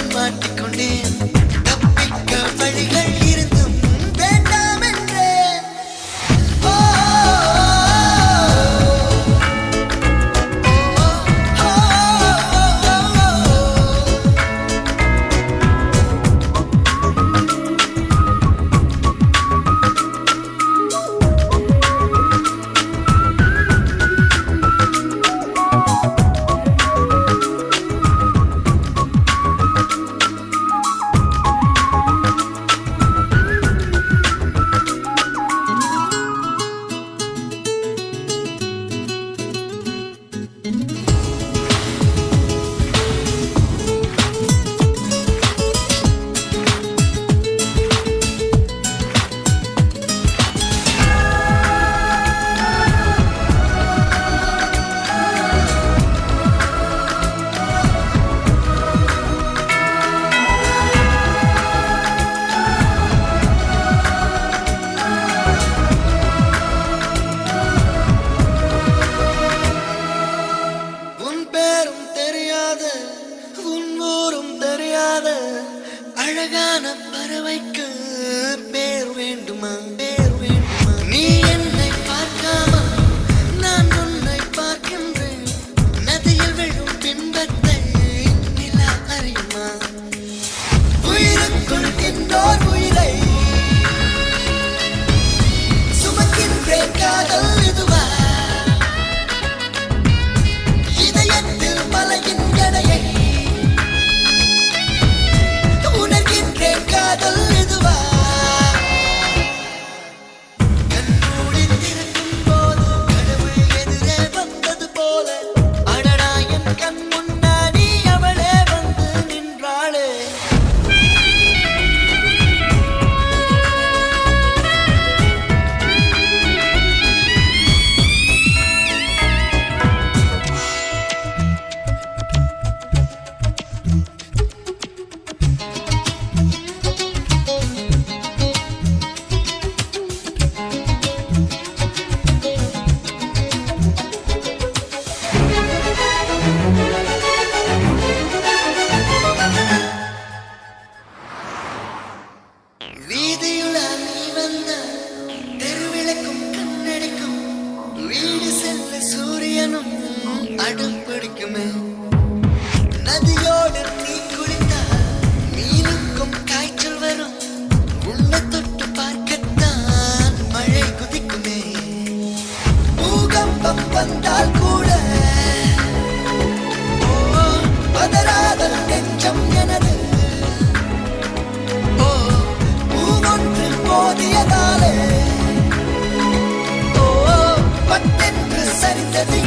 நான் மாட்டிக்கொண்டேன். தப்பிக்க வழிகள் இருந்தும் வேண்டாம் என்றேன். ஓ, அழகான பறவைக்கு பேர் வேண்டுமா, பேர் வேண்டுமா? நீ என்னை பார்க்காம நான் உன்னை பார்க்கின்றேன். நதியில் விழும் பின்பத்தை நிலா அறியுமா? உயிருக்குள் இன்னோர் உயிரை சுமக்கின்றேன். காதல் இதுவா? இதயத்தில் மலையின் எடையை காதல் இதுவா? கண்மூடி திறக்கும் போது கடவுள் எதிரே வந்தது போல அடடா என் கண் முன்னாடி அவளே வந்து நின்றாளே. வீதியுலா நீ வந்த தெருவிளக்கும் கண்ணடிக்கும் வீடு செல்ல சூரியனும் அடம் பிடிக்குமே. நதியோடு நீ குளித்தா மீனுக்கும் காய்ச்சல் வரும். உன்னை தொட்டு பார்க்கத்தான் மழை குதிக்குமே. பூகம்பம் வந்தால் கூட பதறாத நெஞ்சம் எனது. போதியதாலே பட்டென்று சரிந்தது.